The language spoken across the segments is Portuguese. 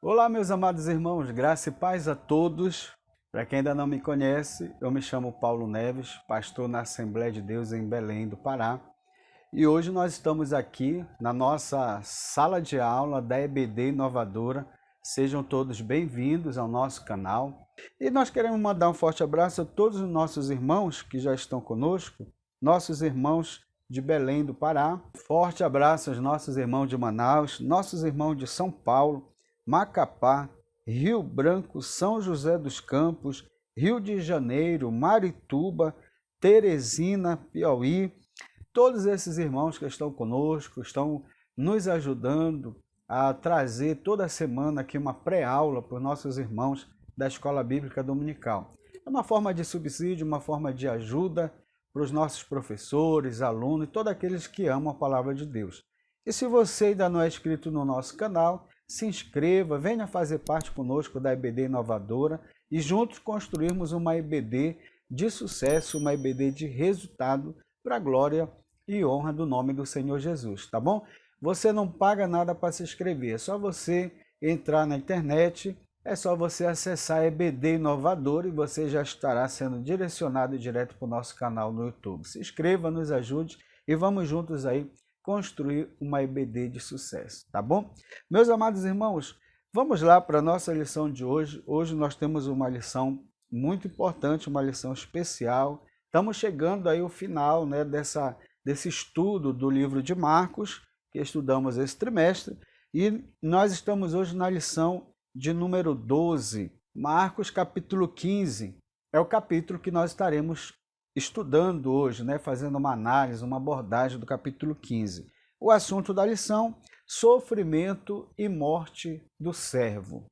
Olá, meus amados irmãos, graça e paz a todos. Para quem ainda não me conhece, eu me chamo Paulo Neves, pastor na Assembleia de Deus em Belém do Pará. E hoje nós estamos aqui na nossa sala de aula da EBD Inovadora. Sejam todos bem-vindos ao nosso canal. E nós queremos mandar um forte abraço a todos os nossos irmãos que já estão conosco, nossos irmãos de Belém do Pará. Forte abraço aos nossos irmãos de Manaus, nossos irmãos de São Paulo, Macapá, Rio Branco, São José dos Campos, Rio de Janeiro, Marituba, Teresina, Piauí. Todos esses irmãos que estão conosco, estão nos ajudando a trazer toda semana aqui uma pré-aula para os nossos irmãos da Escola Bíblica Dominical. É uma forma de subsídio, uma forma de ajuda para os nossos professores, alunos e todos aqueles que amam a Palavra de Deus. E se você ainda não é inscrito no nosso canal, se inscreva, venha fazer parte conosco da EBD Inovadora e juntos construirmos uma EBD de sucesso, uma EBD de resultado para a glória e honra do nome do Senhor Jesus, tá bom? Você não paga nada para se inscrever, é só você entrar na internet, é só você acessar a EBD Inovadora e você já estará sendo direcionado direto para o nosso canal no YouTube. Se inscreva, nos ajude e vamos juntos aí construir uma EBD de sucesso, tá bom? Meus amados irmãos, vamos lá para a nossa lição de hoje. Hoje nós temos uma lição muito importante, uma lição especial. Estamos chegando aí ao final, né, desse estudo do livro de Marcos, que estudamos esse trimestre, e nós estamos hoje na lição de número 12, Marcos capítulo 15, é o capítulo que nós estaremos estudando hoje, né, fazendo uma análise, uma abordagem do capítulo 15. O assunto da lição, sofrimento e morte do servo.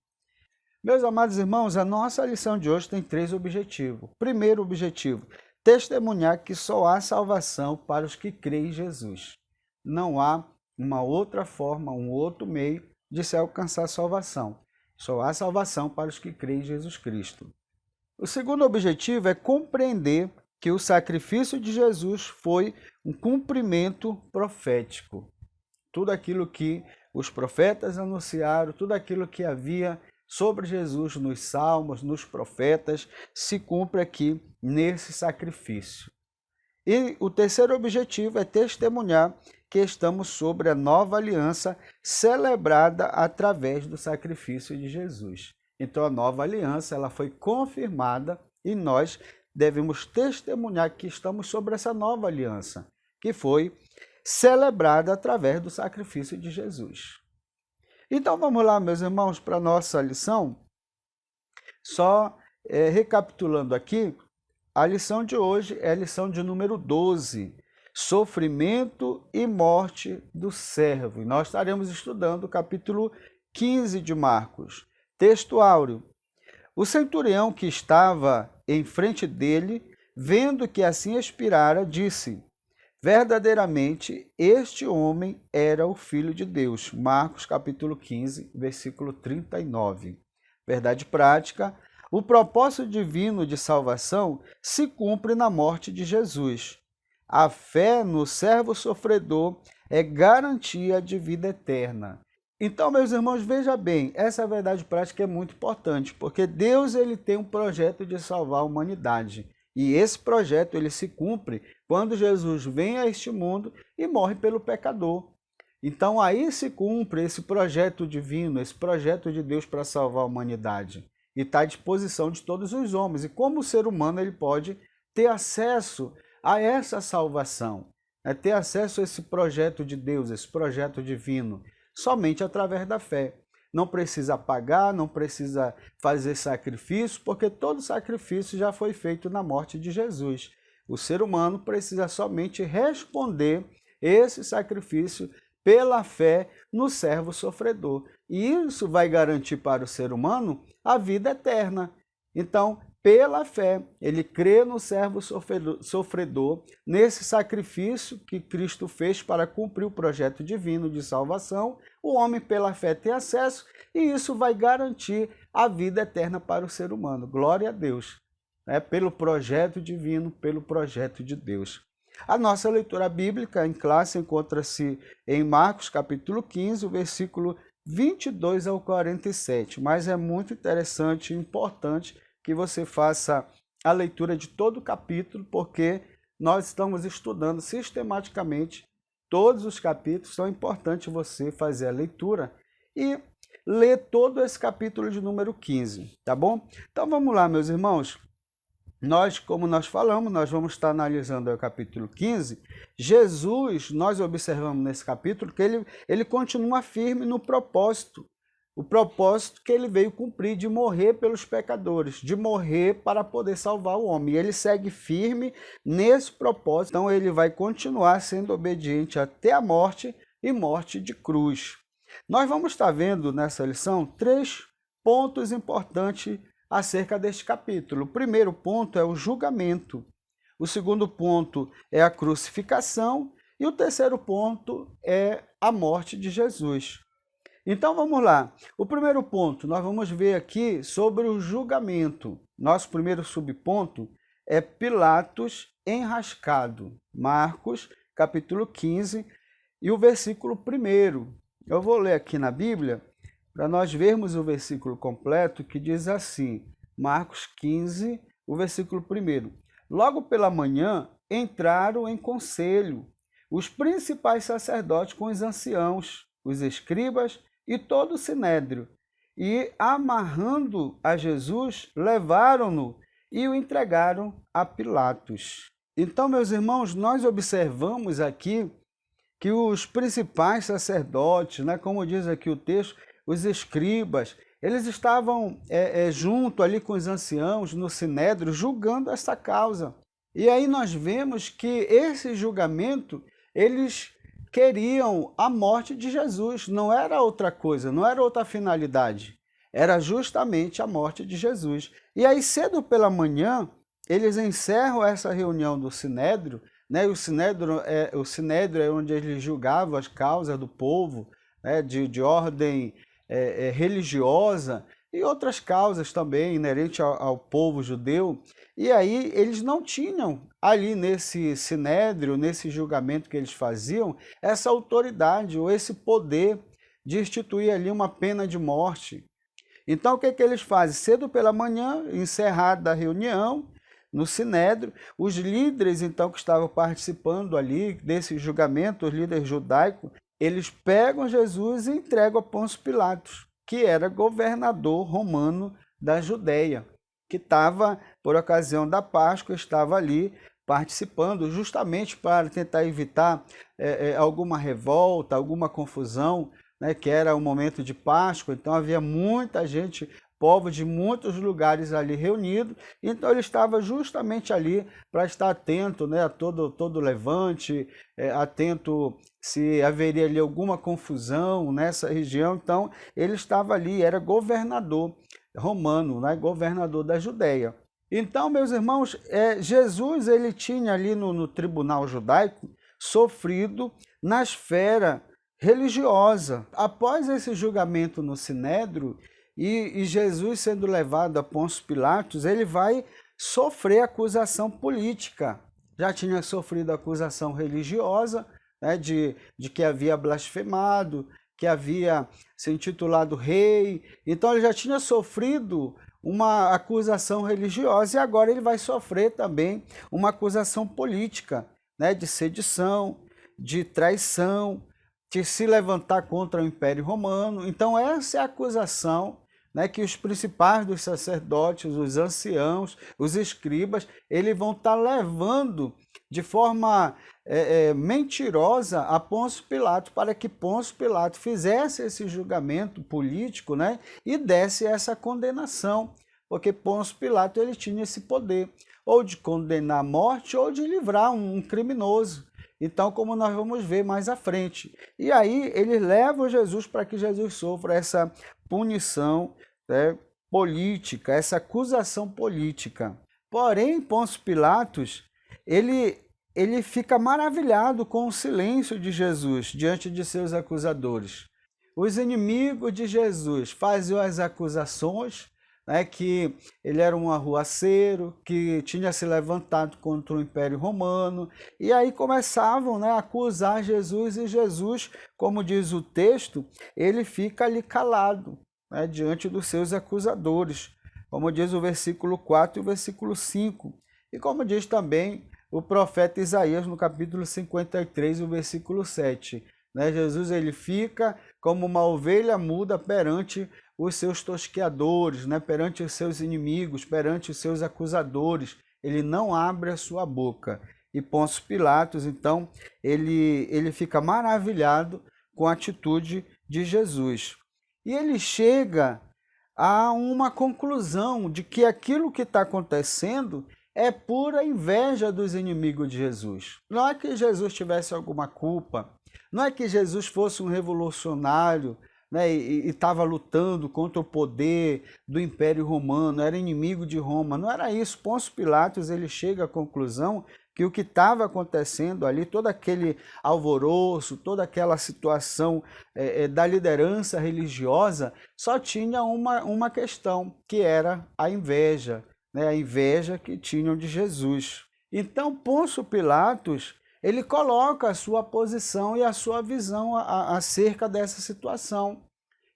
Meus amados irmãos, a nossa lição de hoje tem 3 objetivos. Primeiro objetivo, testemunhar que só há salvação para os que creem em Jesus. Não há uma outra forma, um outro meio de se alcançar a salvação. Só há salvação para os que creem em Jesus Cristo. O segundo objetivo é compreender que o sacrifício de Jesus foi um cumprimento profético. Tudo aquilo que os profetas anunciaram, tudo aquilo que havia sobre Jesus nos salmos, nos profetas, se cumpre aqui nesse sacrifício. E o terceiro objetivo é testemunhar que estamos sobre a nova aliança celebrada através do sacrifício de Jesus. Então a nova aliança ela foi confirmada e nós devemos testemunhar que estamos sobre essa nova aliança, que foi celebrada através do sacrifício de Jesus. Então vamos lá, meus irmãos, para a nossa lição. Só recapitulando aqui, a lição de hoje é a lição de número 12, sofrimento e morte do servo. E nós estaremos estudando o capítulo 15 de Marcos. Texto áureo. O centurião que estava em frente dele, vendo que assim expirara, disse: verdadeiramente, este homem era o Filho de Deus. Marcos capítulo 15, versículo 39. Verdade prática. O propósito divino de salvação se cumpre na morte de Jesus. A fé no servo sofredor é garantia de vida eterna. Então, meus irmãos, veja bem, essa verdade prática é muito importante, porque Deus ele tem um projeto de salvar a humanidade. E esse projeto ele se cumpre quando Jesus vem a este mundo e morre pelo pecador. Então, aí se cumpre esse projeto divino, esse projeto de Deus para salvar a humanidade. E está à disposição de todos os homens. E como o ser humano ele pode ter acesso a essa salvação, ter acesso a esse projeto de Deus, esse projeto divino, somente através da fé. Não precisa pagar, não precisa fazer sacrifício, porque todo sacrifício já foi feito na morte de Jesus. O ser humano precisa somente responder esse sacrifício pela fé no servo sofredor. E isso vai garantir para o ser humano a vida eterna. Então, pela fé, ele crê no servo sofredor, nesse sacrifício que Cristo fez para cumprir o projeto divino de salvação. O homem, pela fé, tem acesso e isso vai garantir a vida eterna para o ser humano. Glória a Deus, pelo projeto divino, pelo projeto de Deus. A nossa leitura bíblica em classe encontra-se em Marcos capítulo 15, o versículo 22 ao 47. Mas é muito interessante e importante que você faça a leitura de todo o capítulo, porque nós estamos estudando sistematicamente todos os capítulos, então é importante você fazer a leitura e ler todo esse capítulo de número 15, tá bom? Então vamos lá, meus irmãos. Como nós falamos, nós vamos estar analisando o capítulo 15. Jesus, nós observamos nesse capítulo que ele continua firme no propósito. O propósito que ele veio cumprir de morrer pelos pecadores, de morrer para poder salvar o homem. E ele segue firme nesse propósito, então ele vai continuar sendo obediente até a morte e morte de cruz. Nós vamos estar vendo nessa lição 3 pontos importantes acerca deste capítulo. O primeiro ponto é o julgamento, o segundo ponto é a crucificação e o terceiro ponto é a morte de Jesus. Então vamos lá. O primeiro ponto, nós vamos ver aqui sobre o julgamento. Nosso primeiro subponto é Pilatos enrascado. Marcos, capítulo 15, e o versículo 1. Eu vou ler aqui na Bíblia, para nós vermos o versículo completo, que diz assim, Marcos 15, o versículo 1. Logo pela manhã, entraram em conselho os principais sacerdotes com os anciãos, os escribas e todo o sinédrio, e amarrando a Jesus, levaram-no e o entregaram a Pilatos. Então, meus irmãos, nós observamos aqui que os principais sacerdotes, como diz aqui o texto, os escribas, eles estavam junto ali com os anciãos no sinédrio, julgando essa causa. E aí nós vemos que esse julgamento, eles queriam a morte de Jesus, não era outra coisa, não era outra finalidade, era justamente a morte de Jesus. E aí cedo pela manhã, eles encerram essa reunião do sinédrio, o sinédrio é onde eles julgavam as causas do povo, de ordem religiosa e outras causas também inerentes ao povo judeu. E aí eles não tinham ali nesse sinédrio, nesse julgamento que eles faziam, essa autoridade ou esse poder de instituir ali uma pena de morte. Então o que eles fazem? Cedo pela manhã, encerrada a reunião no sinédrio, os líderes então que estavam participando ali desse julgamento, os líderes judaicos, eles pegam Jesus e entregam a Pôncio Pilatos, que era governador romano da Judéia, que estava, por ocasião da Páscoa, estava ali participando justamente para tentar evitar alguma revolta, alguma confusão, que era o momento de Páscoa. Então havia muita gente, povo de muitos lugares ali reunido, então ele estava justamente ali para estar atento a todo levante, atento se haveria ali alguma confusão nessa região. Então ele estava ali, era governador romano, governador da Judéia. Então, meus irmãos, Jesus ele tinha ali no tribunal judaico sofrido na esfera religiosa. Após esse julgamento no sinédrio, e Jesus sendo levado a Pôncio Pilatos, ele vai sofrer acusação política. Já tinha sofrido acusação religiosa, de que havia blasfemado, que havia se intitulado rei. Então ele já tinha sofrido uma acusação religiosa e agora ele vai sofrer também uma acusação política, de sedição, de traição, de se levantar contra o Império Romano. Então essa é a acusação que os principais dos sacerdotes, os anciãos, os escribas, eles vão estar levando de forma mentirosa a Pôncio Pilatos, para que Pôncio Pilatos fizesse esse julgamento político, e desse essa condenação, porque Pôncio Pilatos ele tinha esse poder, ou de condenar à morte, ou de livrar um criminoso. Então, como nós vamos ver mais à frente. E aí, eles levam Jesus para que Jesus sofra essa punição política, essa acusação política. Porém, Pôncio Pilatos, ele fica maravilhado com o silêncio de Jesus diante de seus acusadores. Os inimigos de Jesus faziam as acusações, né, que ele era um arruaceiro, que tinha se levantado contra o Império Romano, e aí começavam, né, a acusar Jesus, e Jesus, como diz o texto, ele fica ali calado, né, diante dos seus acusadores, como diz o versículo 4 e o versículo 5, e como diz também o profeta Isaías no capítulo 53, o versículo 7. Né? Jesus ele fica como uma ovelha muda perante os seus tosqueadores, né? Perante os seus inimigos, perante os seus acusadores. Ele não abre a sua boca. E Pôncio Pilatos, então, ele fica maravilhado com a atitude de Jesus. E ele chega a uma conclusão de que aquilo que está acontecendo é pura inveja dos inimigos de Jesus. Não é que Jesus tivesse alguma culpa, não é que Jesus fosse um revolucionário, né, e estava lutando contra o poder do Império Romano, era inimigo de Roma, não era isso. Pôncio Pilatos ele chega à conclusão que o que estava acontecendo ali, todo aquele alvoroço, toda aquela situação da liderança religiosa, só tinha uma questão, que era a inveja, né, a inveja que tinham de Jesus. Então, Pôncio Pilatos, ele coloca a sua posição e a sua visão acerca dessa situação,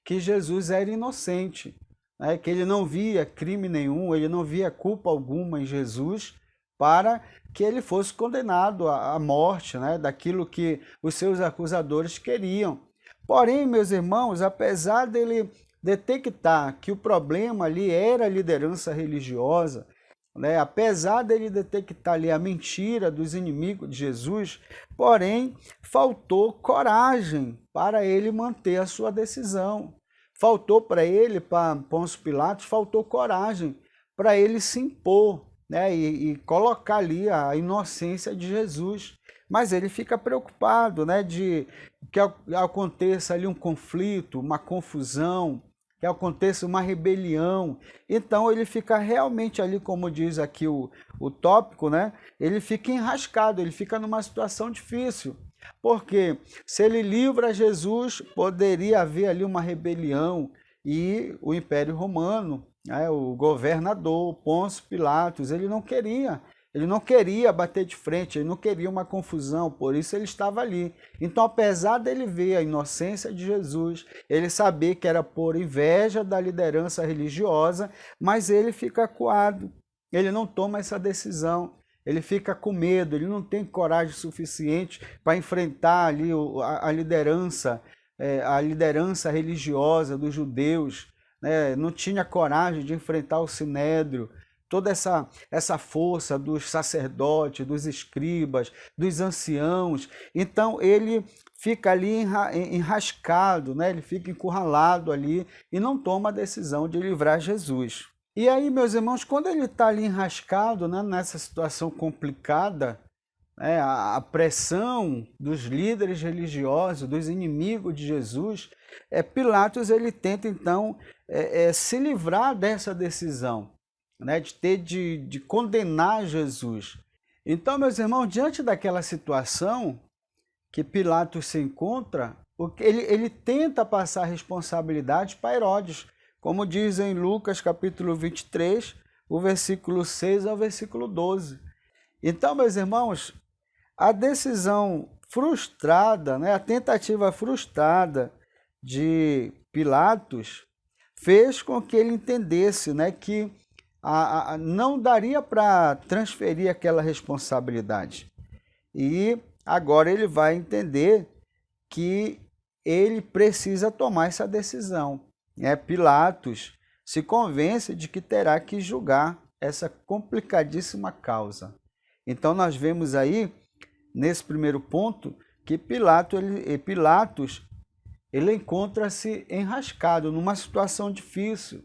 que Jesus era inocente, né, que ele não via crime nenhum, ele não via culpa alguma em Jesus para que ele fosse condenado à morte, né, daquilo que os seus acusadores queriam. Porém, meus irmãos, apesar dele detectar que o problema ali era a liderança religiosa, né? Apesar dele detectar ali a mentira dos inimigos de Jesus, porém, faltou coragem para ele manter a sua decisão. Faltou para ele, para Pôncio Pilatos, faltou coragem para ele se impor, né? E colocar ali a inocência de Jesus. Mas ele fica preocupado, né? De que aconteça ali um conflito, uma confusão, que aconteça uma rebelião. Então ele fica realmente ali, como diz aqui o tópico, né? Ele fica enrascado, ele fica numa situação difícil. Porque se ele livra Jesus, poderia haver ali uma rebelião e o Império Romano, né, o governador Pôncio Pilatos, ele não queria bater de frente, ele não queria uma confusão, por isso ele estava ali. Então, apesar dele ver a inocência de Jesus, ele saber que era por inveja da liderança religiosa, mas ele fica acuado, ele não toma essa decisão, ele fica com medo, ele não tem coragem suficiente para enfrentar ali a liderança religiosa dos judeus, né? Não tinha coragem de enfrentar o Sinédrio, toda essa força dos sacerdotes, dos escribas, dos anciãos. Então ele fica ali enrascado, né? Ele fica encurralado ali e não toma a decisão de livrar Jesus. E aí, meus irmãos, quando ele está ali enrascado, né, nessa situação complicada, né, a pressão dos líderes religiosos, dos inimigos de Jesus, Pilatos ele tenta então se livrar dessa decisão, né, de condenar Jesus. Então, meus irmãos, diante daquela situação que Pilatos se encontra, ele tenta passar a responsabilidade para Herodes, como diz em Lucas capítulo 23, o versículo 6 ao versículo 12. Então, meus irmãos, a decisão frustrada, né, a tentativa frustrada de Pilatos fez com que ele entendesse, né, que não daria para transferir aquela responsabilidade. E agora ele vai entender que ele precisa tomar essa decisão. Pilatos se convence de que terá que julgar essa complicadíssima causa. Então nós vemos aí, nesse primeiro ponto, que Pilatos ele encontra-se enrascado numa situação difícil,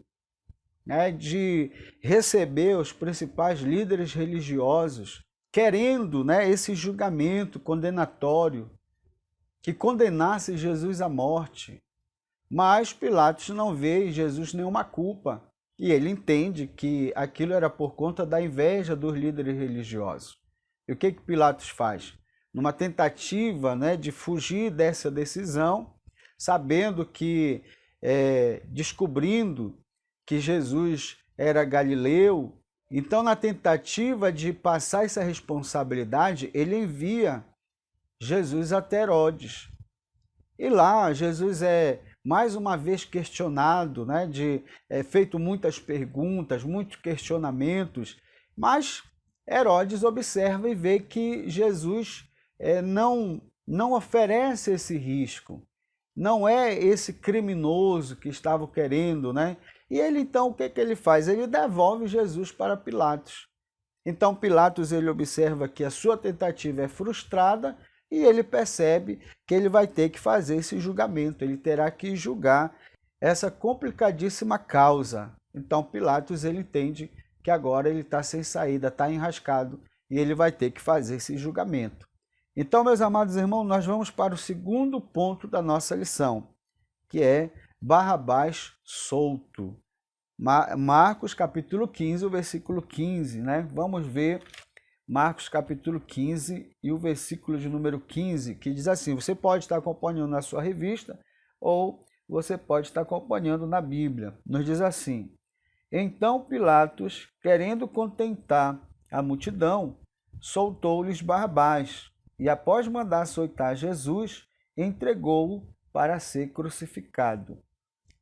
né, de receber os principais líderes religiosos, querendo, né, esse julgamento condenatório, que condenasse Jesus à morte. Mas Pilatos não vê em Jesus nenhuma culpa, e ele entende que aquilo era por conta da inveja dos líderes religiosos. E o que Pilatos faz? Numa tentativa, né, de fugir dessa decisão, sabendo que, descobrindo que Jesus era galileu. Então, na tentativa de passar essa responsabilidade, ele envia Jesus até Herodes. E lá Jesus é mais uma vez questionado, né, feito muitas perguntas, muitos questionamentos, mas Herodes observa e vê que Jesus não oferece esse risco, não é esse criminoso que estava querendo, né? E ele então, o que ele faz? Ele devolve Jesus para Pilatos. Então Pilatos ele observa que a sua tentativa é frustrada e ele percebe que ele vai ter que fazer esse julgamento, ele terá que julgar essa complicadíssima causa. Então Pilatos ele entende que agora ele está sem saída, está enrascado e ele vai ter que fazer esse julgamento. Então, meus amados irmãos, nós vamos para o segundo ponto da nossa lição, que é Barrabás solto. Marcos capítulo 15, o versículo 15, né? Vamos ver Marcos capítulo 15 e o versículo de número 15, que diz assim, você pode estar acompanhando na sua revista ou você pode estar acompanhando na Bíblia. Nos diz assim, então Pilatos, querendo contentar a multidão, soltou-lhes Barrabás e após mandar açoitar Jesus, entregou-o para ser crucificado.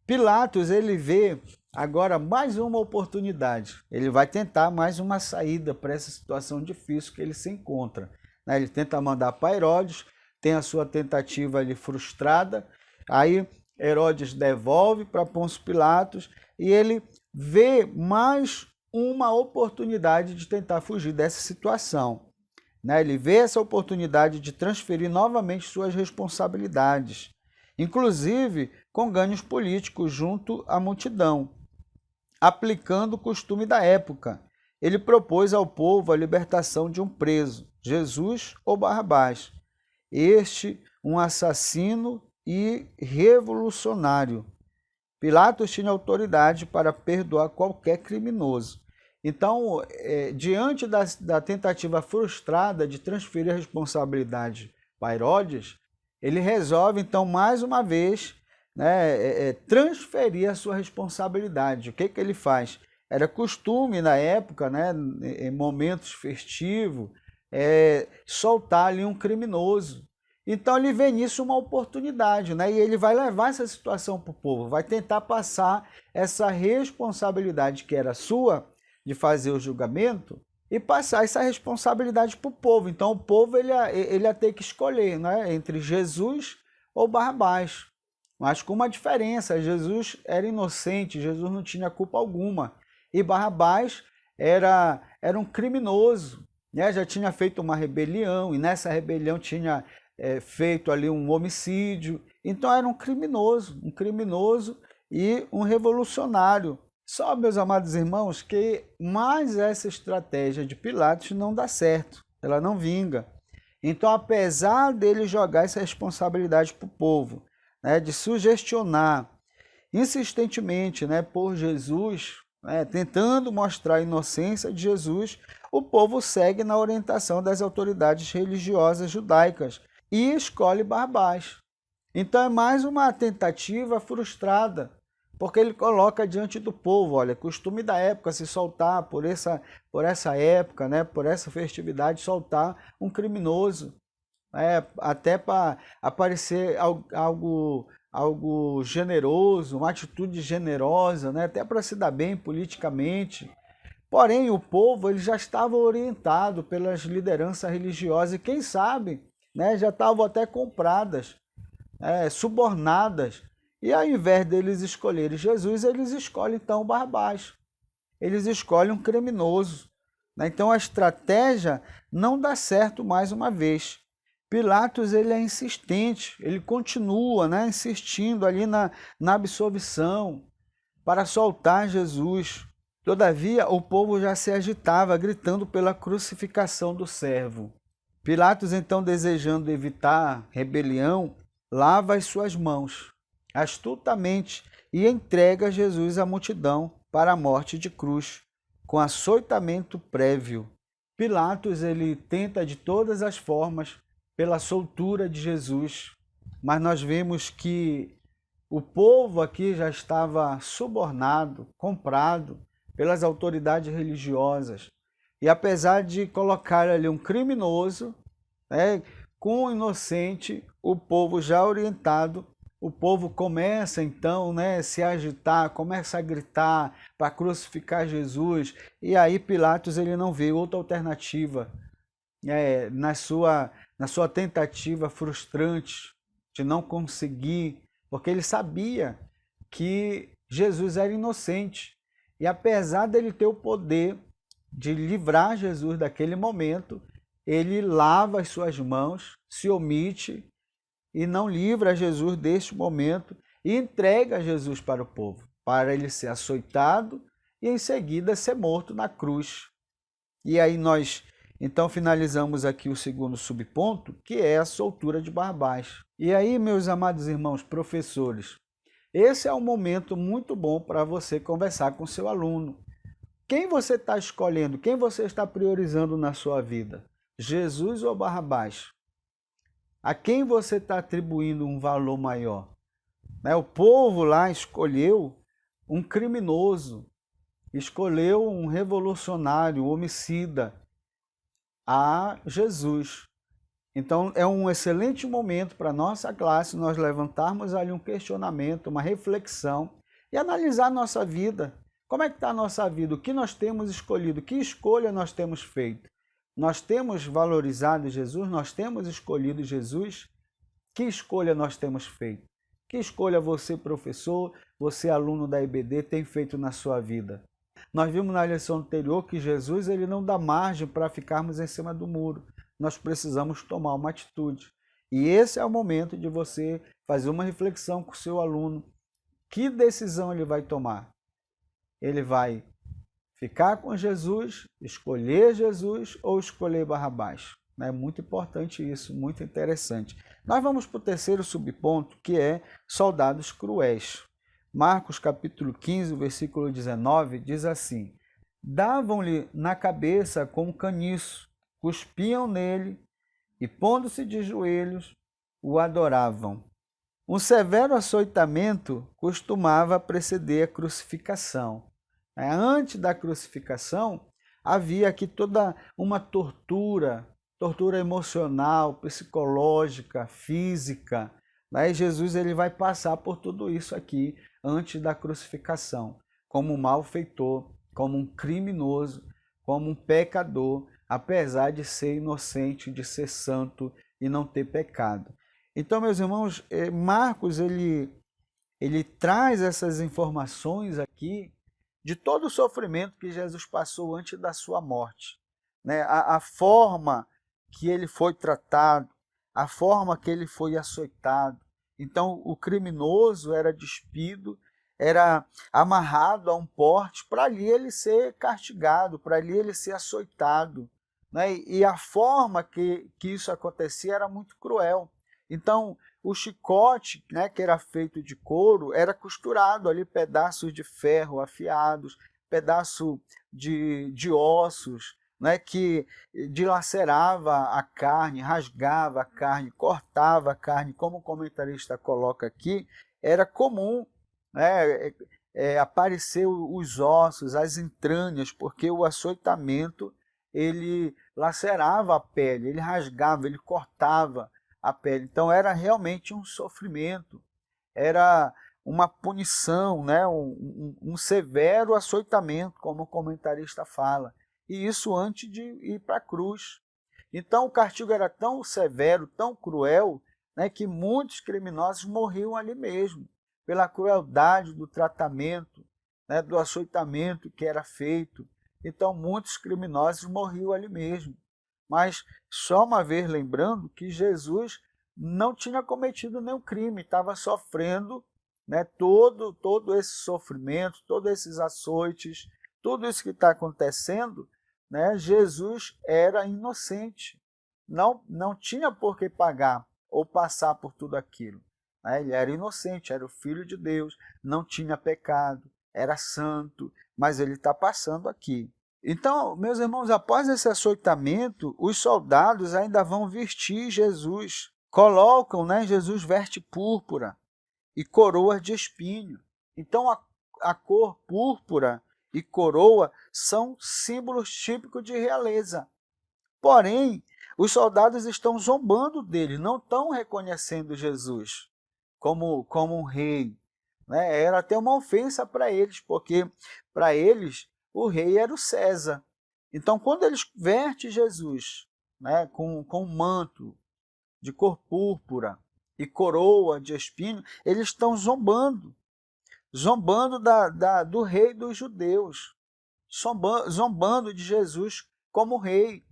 Pilatos, ele vê agora mais uma oportunidade. Ele vai tentar mais uma saída para essa situação difícil que ele se encontra. Ele tenta mandar para Herodes, tem a sua tentativa ali frustrada, aí Herodes devolve para Pôncio Pilatos e ele vê mais uma oportunidade de tentar fugir dessa situação. Ele vê essa oportunidade de transferir novamente suas responsabilidades, inclusive com ganhos políticos junto à multidão. Aplicando o costume da época, ele propôs ao povo a libertação de um preso, Jesus ou Barrabás. Este, um assassino e revolucionário. Pilatos tinha autoridade para perdoar qualquer criminoso. Então, diante da tentativa frustrada de transferir a responsabilidade para Herodes, ele resolve, então, mais uma vez, transferir a sua responsabilidade. O que ele faz? Era costume na época, em momentos festivos, soltar ali um criminoso. Então ele vê nisso uma oportunidade, e ele vai levar essa situação para o povo, vai tentar passar essa responsabilidade que era sua, de fazer o julgamento, e passar essa responsabilidade para o povo. Então o povo ele ia ter que escolher entre Jesus ou Barrabás. Mas com uma diferença, Jesus era inocente, Jesus não tinha culpa alguma. E Barrabás era um criminoso, já tinha feito uma rebelião, e nessa rebelião tinha feito ali um homicídio. Então era um criminoso e um revolucionário. Só, meus amados irmãos, que mais essa estratégia de Pilatos não dá certo, ela não vinga. Então, apesar dele jogar essa responsabilidade para o povo, de sugestionar insistentemente por Jesus, tentando mostrar a inocência de Jesus, o povo segue na orientação das autoridades religiosas judaicas e escolhe Barrabás. Então é mais uma tentativa frustrada, porque ele coloca diante do povo, olha, costume da época se soltar por essa época, por essa festividade, soltar um criminoso, até para aparecer algo generoso, uma atitude generosa, até para se dar bem politicamente. Porém, o povo ele já estava orientado pelas lideranças religiosas e, quem sabe, já estavam até compradas, subornadas. E ao invés deles escolherem Jesus, eles escolhem então Barrabás. Eles escolhem um criminoso. Então a estratégia não dá certo mais uma vez. Pilatos ele é insistente, ele continua insistindo ali na absolvição para soltar Jesus. Todavia, o povo já se agitava, gritando pela crucificação do servo. Pilatos, então, desejando evitar rebelião, lava as suas mãos astutamente e entrega Jesus à multidão para a morte de cruz, com açoitamento prévio. Pilatos ele tenta de todas as formas pela soltura de Jesus, mas nós vemos que O povo aqui já estava subornado, comprado pelas autoridades religiosas. E apesar de colocar ali um criminoso, né, com o inocente, o povo já orientado, o povo começa então, né, se agitar, começa a gritar para crucificar Jesus. E aí Pilatos ele não vê outra alternativa na sua tentativa frustrante de não conseguir, porque ele sabia que Jesus era inocente. E apesar dele ter o poder de livrar Jesus daquele momento, ele lava as suas mãos, se omite e não livra Jesus deste momento e entrega Jesus para o povo, para ele ser açoitado e em seguida ser morto na cruz. E aí nós então finalizamos aqui o segundo subponto, que é a soltura de Barrabás. E aí, meus amados irmãos professores, esse é um momento muito bom para você conversar com seu aluno. Quem você está escolhendo? Quem você está priorizando na sua vida? Jesus ou Barrabás? A quem você está atribuindo um valor maior? O povo lá escolheu um criminoso, escolheu um revolucionário, homicida, a Jesus. Então é um excelente momento para a nossa classe nós levantarmos ali um questionamento, uma reflexão e analisar a nossa vida. Como é que está a nossa vida? O que nós temos escolhido? Que escolha nós temos feito? Nós temos valorizado Jesus? Nós temos escolhido Jesus? Que escolha nós temos feito? Que escolha você, professor, você, aluno da IBD, tem feito na sua vida? Nós vimos na lição anterior que Jesus ele não dá margem para ficarmos em cima do muro. Nós precisamos tomar uma atitude. E esse é o momento de você fazer uma reflexão com o seu aluno. Que decisão ele vai tomar? Ele vai ficar com Jesus, escolher Jesus ou escolher Barrabás? É muito importante isso, muito interessante. Nós vamos para o terceiro subponto, que é soldados cruéis. Marcos capítulo 15, versículo 19, diz assim: davam-lhe na cabeça com um caniço, cuspiam nele e, pondo-se de joelhos, o adoravam. Um severo açoitamento costumava preceder a crucificação. Antes da crucificação, havia aqui toda uma tortura emocional, psicológica, física. E Jesus ele vai passar por tudo isso aqui antes da crucificação, como um malfeitor, como um criminoso, como um pecador, apesar de ser inocente, de ser santo e não ter pecado. Então, meus irmãos, Marcos ele traz essas informações aqui de todo o sofrimento que Jesus passou antes da sua morte. A forma que ele foi tratado, a forma que ele foi açoitado. Então, o criminoso era despido, era amarrado a um poste para ali ele ser castigado, para ali ele ser açoitado. E a forma que isso acontecia era muito cruel. Então, o chicote, que era feito de couro, era costurado ali, pedaços de ferro afiados, pedaço de ossos, que dilacerava a carne, rasgava a carne, cortava a carne, como o comentarista coloca aqui, era comum aparecer os ossos, as entranhas, porque o açoitamento ele lacerava a pele, ele rasgava, ele cortava a pele. Então era realmente um sofrimento, era uma punição, um severo açoitamento, como o comentarista fala. E isso antes de ir para a cruz. Então o castigo era tão severo, tão cruel, que muitos criminosos morriam ali mesmo, pela crueldade do tratamento, do açoitamento que era feito. Então muitos criminosos morriam ali mesmo. Mas só uma vez lembrando que Jesus não tinha cometido nenhum crime, estava sofrendo todo esse sofrimento, todos esses açoites, tudo isso que está acontecendo. Jesus era inocente, não tinha por que pagar ou passar por tudo aquilo. Ele era inocente, era o Filho de Deus, não tinha pecado, era santo, mas ele está passando aqui. Então, meus irmãos, após esse açoitamento, os soldados ainda vão vestir Jesus, colocam, Jesus veste púrpura, e coroas de espinho. Então a cor púrpura e coroa são símbolos típicos de realeza. Porém, os soldados estão zombando dele, não estão reconhecendo Jesus como um rei. Né? Era até uma ofensa para eles, porque para eles o rei era o César. Então, quando eles vertem Jesus, né, com um manto de cor púrpura e coroa de espinho, eles estão zombando do rei dos judeus, zombando de Jesus como rei.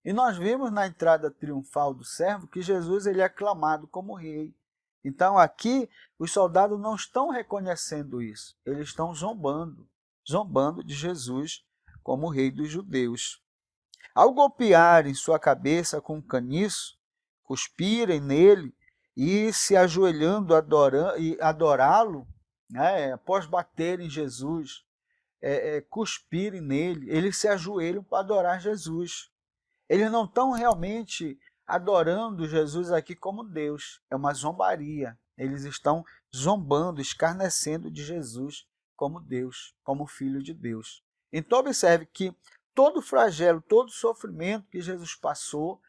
E nós vimos na entrada triunfal do servo que Jesus ele é aclamado como rei. Então aqui os soldados não estão reconhecendo isso, eles estão zombando de Jesus como rei dos judeus. Ao golpearem sua cabeça com um caniço, cuspirem nele e se ajoelhando e adorá-lo, né, após baterem Jesus, cuspirem nele, eles se ajoelham para adorar Jesus. Eles não estão realmente adorando Jesus aqui como Deus, é uma zombaria. Eles estão zombando, escarnecendo de Jesus como Deus, como Filho de Deus. Então observe que todo flagelo, todo sofrimento que Jesus passou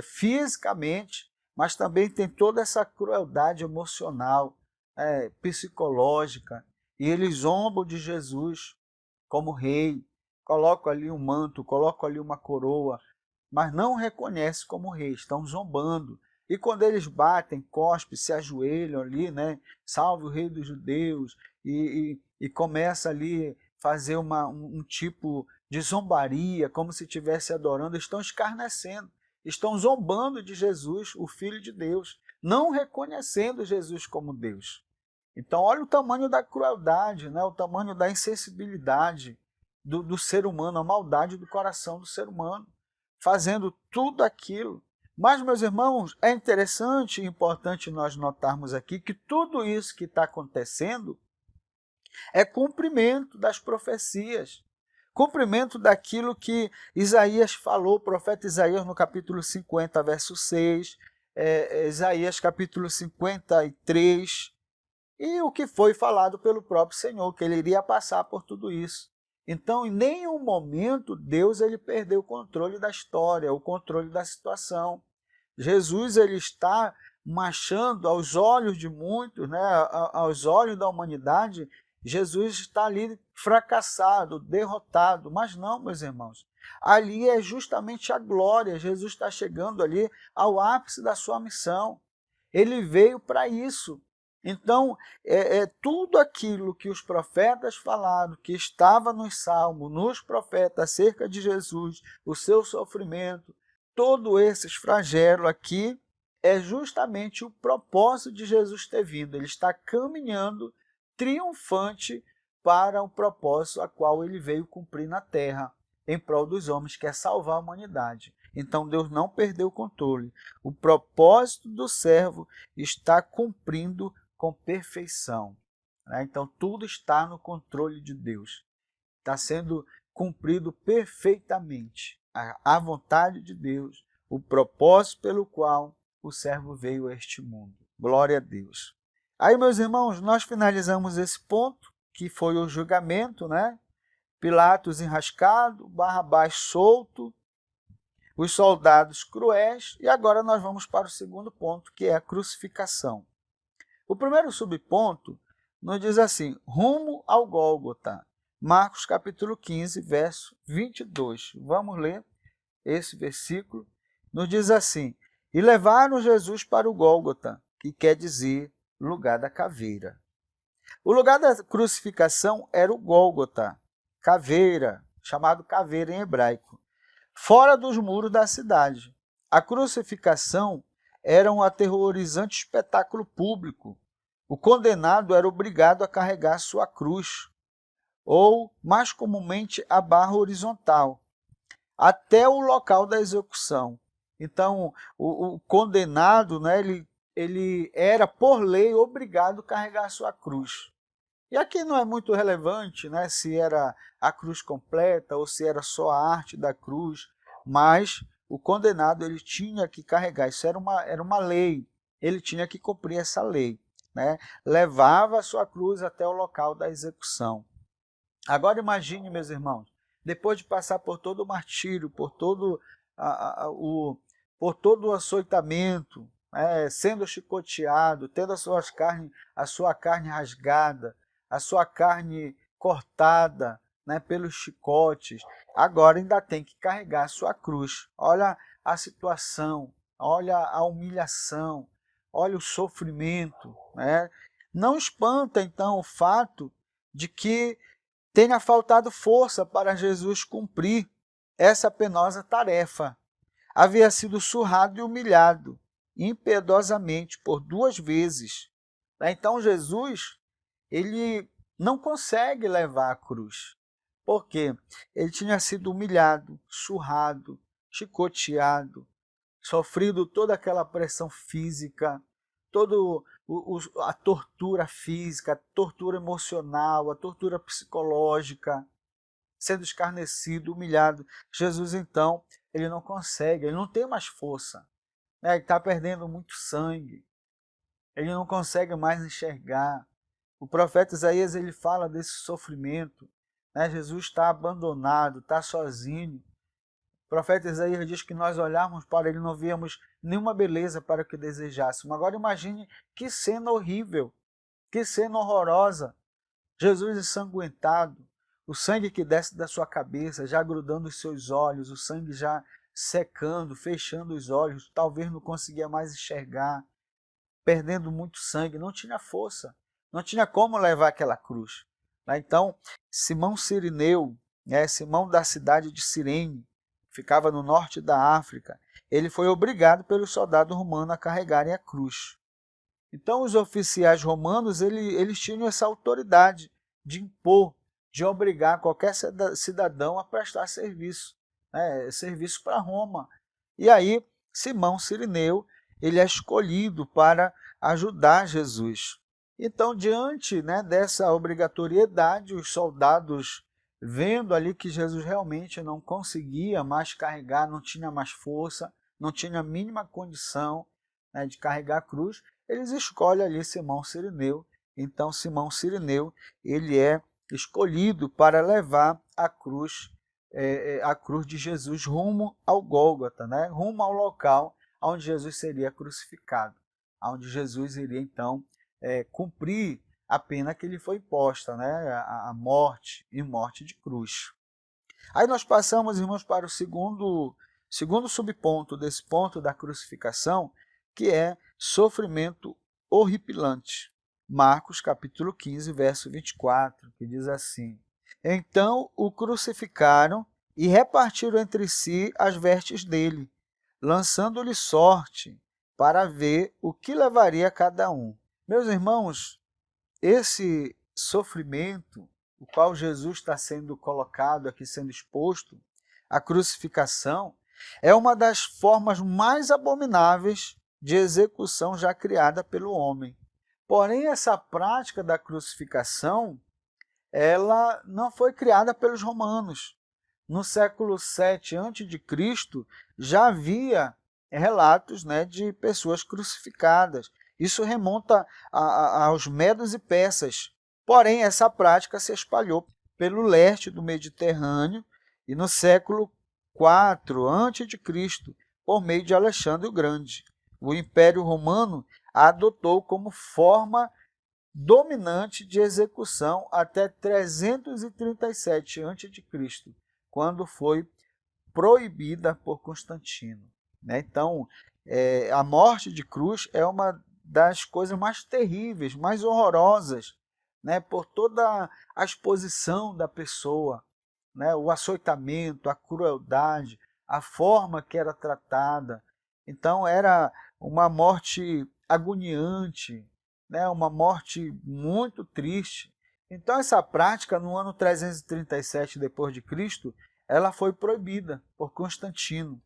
fisicamente, mas também tem toda essa crueldade emocional, psicológica, e eles zombam de Jesus como rei, colocam ali um manto, colocam ali uma coroa, mas não reconhecem como rei, estão zombando. E quando eles batem, cospem, se ajoelham ali, né? Salve o rei dos judeus, e começa ali fazer um tipo de zombaria, como se estivesse adorando, estão escarnecendo, estão zombando de Jesus, o Filho de Deus, não reconhecendo Jesus como Deus. Então olha o tamanho da crueldade, né? O tamanho da insensibilidade do ser humano, a maldade do coração do ser humano, fazendo tudo aquilo. Mas, meus irmãos, é interessante e importante nós notarmos aqui que tudo isso que está acontecendo é cumprimento das profecias, cumprimento daquilo que Isaías falou, o profeta Isaías no capítulo 50, verso 6, Isaías capítulo 53, e o que foi falado pelo próprio Senhor, que ele iria passar por tudo isso. Então, em nenhum momento, Deus ele perdeu o controle da história, o controle da situação. Jesus ele está marchando aos olhos de muitos, né, aos olhos da humanidade, Jesus está ali fracassado, derrotado, mas não, meus irmãos. Ali é justamente a glória, Jesus está chegando ali ao ápice da sua missão. Ele veio para isso. Então, tudo aquilo que os profetas falaram, que estava nos salmos, nos profetas, acerca de Jesus, o seu sofrimento, todos esses flagelos aqui, é justamente o propósito de Jesus ter vindo. Ele está caminhando triunfante para o propósito a qual ele veio cumprir na terra, em prol dos homens, que é salvar a humanidade. Então Deus não perdeu o controle. O propósito do servo está cumprindo com perfeição. Então tudo está no controle de Deus. Está sendo cumprido perfeitamente a vontade de Deus, o propósito pelo qual o servo veio a este mundo. Glória a Deus. Aí, meus irmãos, nós finalizamos esse ponto, que foi o julgamento, né? Pilatos enrascado, Barrabás solto, os soldados cruéis, e agora nós vamos para o segundo ponto, que é a crucificação. O primeiro subponto nos diz assim, rumo ao Gólgota, Marcos capítulo 15, verso 22. Vamos ler esse versículo. Nos diz assim, e levaram Jesus para o Gólgota, que quer dizer lugar da caveira. O lugar da crucificação era o Gólgota, caveira, chamado caveira em hebraico, fora dos muros da cidade. A crucificação era um aterrorizante espetáculo público. O condenado era obrigado a carregar sua cruz, ou, mais comumente, a barra horizontal, até o local da execução. Então, o condenado, né, ele era, por lei, obrigado a carregar a sua cruz. E aqui não é muito relevante, né, se era a cruz completa ou se era só a arte da cruz, mas o condenado ele tinha que carregar, isso era uma lei, ele tinha que cumprir essa lei. né, levava a sua cruz até o local da execução. Agora imagine, meus irmãos, depois de passar por todo o martírio, por todo o açoitamento, sendo chicoteado, tendo a sua carne rasgada, a sua carne cortada, né, pelos chicotes, agora ainda tem que carregar a sua cruz. Olha a situação, olha a humilhação, olha o sofrimento. Né? Não espanta, então, o fato de que tenha faltado força para Jesus cumprir essa penosa tarefa. Havia sido surrado e humilhado impiedosamente por 2 vezes. Então Jesus, ele não consegue levar a cruz. Por quê? Ele tinha sido humilhado, surrado, chicoteado, sofrido toda aquela pressão física, toda a tortura física, a tortura emocional, a tortura psicológica, sendo escarnecido, humilhado. Jesus, então, ele não consegue, ele não tem mais força. Ele está perdendo muito sangue, ele não consegue mais enxergar. O profeta Isaías, ele fala desse sofrimento. Jesus está abandonado, está sozinho. O profeta Isaías diz que nós olharmos para ele e não víamos nenhuma beleza para o que desejássemos. Agora imagine que cena horrível, que cena horrorosa. Jesus ensanguentado, o sangue que desce da sua cabeça, já grudando os seus olhos, o sangue já secando, fechando os olhos, talvez não conseguia mais enxergar, perdendo muito sangue, não tinha força, não tinha como levar aquela cruz. Então, Simão Cirineu, Simão da cidade de Cirene, ficava no norte da África, ele foi obrigado pelos soldados romanos a carregarem a cruz. Então, os oficiais romanos, eles tinham essa autoridade de impor, de obrigar qualquer cidadão a prestar serviço, serviço para Roma. E aí, Simão Cirineu, ele é escolhido para ajudar Jesus. Então, diante dessa obrigatoriedade, os soldados, vendo ali que Jesus realmente não conseguia mais carregar, não tinha mais força, não tinha a mínima condição de carregar a cruz, eles escolhem ali Simão Cirineu. Então, Simão Cirineu, ele é escolhido para levar a cruz de Jesus rumo ao Gólgota, rumo ao local onde Jesus seria crucificado, onde Jesus iria, então, cumprir a pena que lhe foi imposta, a morte e morte de cruz. Aí nós passamos, irmãos, para o segundo subponto desse ponto da crucificação, que é sofrimento horripilante. Marcos capítulo 15, verso 24, que diz assim: Então o crucificaram e repartiram entre si as vestes dele, lançando-lhe sorte para ver o que levaria cada um. Meus irmãos, esse sofrimento, o qual Jesus está sendo colocado aqui, sendo exposto, a crucificação, é uma das formas mais abomináveis de execução já criada pelo homem. Porém, essa prática da crucificação, ela não foi criada pelos romanos. No século 7 a.C., já havia relatos de pessoas crucificadas. Isso remonta aos medos e persas. Porém, essa prática se espalhou pelo leste do Mediterrâneo e no século 4 a.C., por meio de Alexandre o Grande. O Império Romano a adotou como forma dominante de execução até 337 a.C., quando foi proibida por Constantino. Então, a morte de cruz é uma das coisas mais terríveis, mais horrorosas, por toda a exposição da pessoa, o açoitamento, a crueldade, a forma que era tratada. Então, era uma morte agoniante, uma morte muito triste. Então, essa prática, no ano 337 d.C., ela foi proibida por Constantino.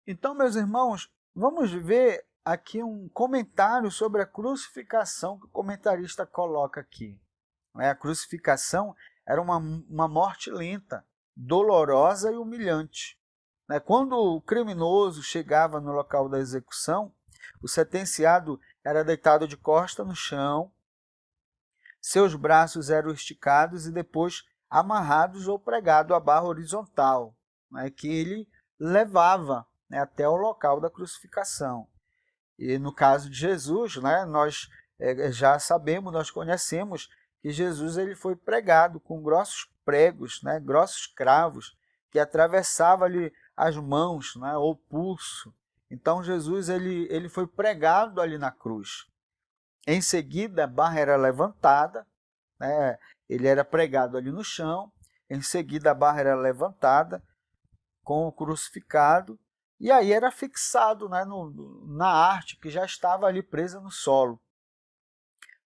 Então, meus irmãos, vamos ver aqui um comentário sobre a crucificação que o comentarista coloca aqui. A crucificação era uma morte lenta, dolorosa e humilhante. Quando o criminoso chegava no local da execução, o sentenciado era deitado de costa no chão, seus braços eram esticados e depois amarrados ou pregados à barra horizontal, né, que ele levava, né, até o local da crucificação. E no caso de Jesus, né, nós já sabemos, nós conhecemos que Jesus ele foi pregado com grossos pregos, né, grossos cravos, que atravessavam ali as mãos, né, ou pulso. Então Jesus ele foi pregado ali na cruz. Em seguida a barra era levantada, né, ele era pregado ali no chão, em seguida a barra era levantada com o crucificado, e aí era fixado, né, na arte que já estava ali presa no solo.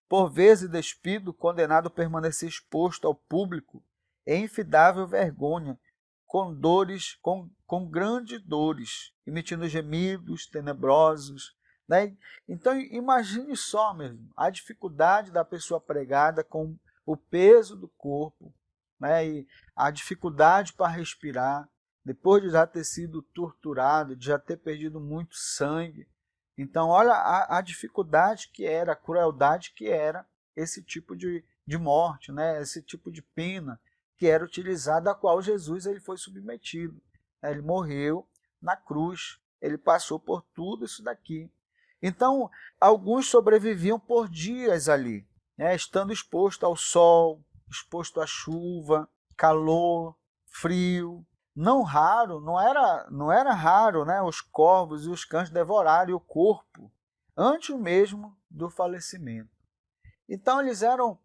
Por vezes despido, condenado a permanecer exposto ao público em infindável vergonha, com dores, com grandes dores, emitindo gemidos tenebrosos, né? Então imagine só mesmo a dificuldade da pessoa pregada com o peso do corpo, né? E a dificuldade para respirar, depois de já ter sido torturado, de já ter perdido muito sangue. Então, olha a dificuldade que era, a crueldade que era esse tipo de morte, né? Esse tipo de pena que era utilizada, a qual Jesus ele foi submetido. Ele morreu na cruz, ele passou por tudo isso daqui. Então, alguns sobreviviam por dias ali, né? Estando exposto ao sol, exposto à chuva, calor, frio. Não raro, não era raro, né, os corvos e os cães devorarem o corpo antes mesmo do falecimento. Então eles eram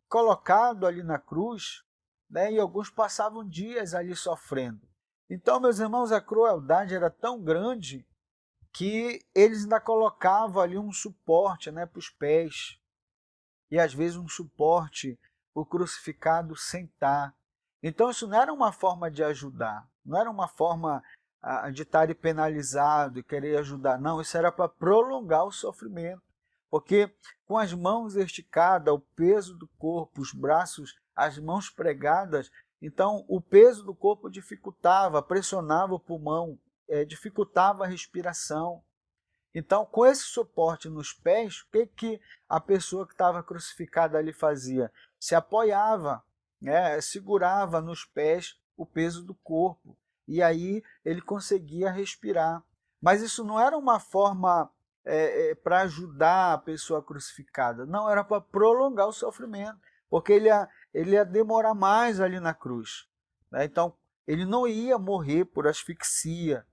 colocados ali na cruz, né, e alguns passavam dias ali sofrendo. Então, meus irmãos, a crueldade era tão grande que eles ainda colocavam ali um suporte, né, para os pés, e às vezes um suporte para o crucificado sentar. Então isso não era uma forma de ajudar, não era uma forma de estar penalizado e querer ajudar, não, isso era para prolongar o sofrimento, porque com as mãos esticadas, o peso do corpo, os braços, as mãos pregadas, então o peso do corpo dificultava, pressionava o pulmão, dificultava a respiração. Então, com esse suporte nos pés, o que a pessoa que estava crucificada ali fazia? Se apoiava, né, segurava nos pés o peso do corpo, e aí ele conseguia respirar. Mas isso não era uma forma para ajudar a pessoa crucificada, não, era para prolongar o sofrimento, porque ele ia demorar mais ali na cruz, né? Então, ele não ia morrer por asfixia,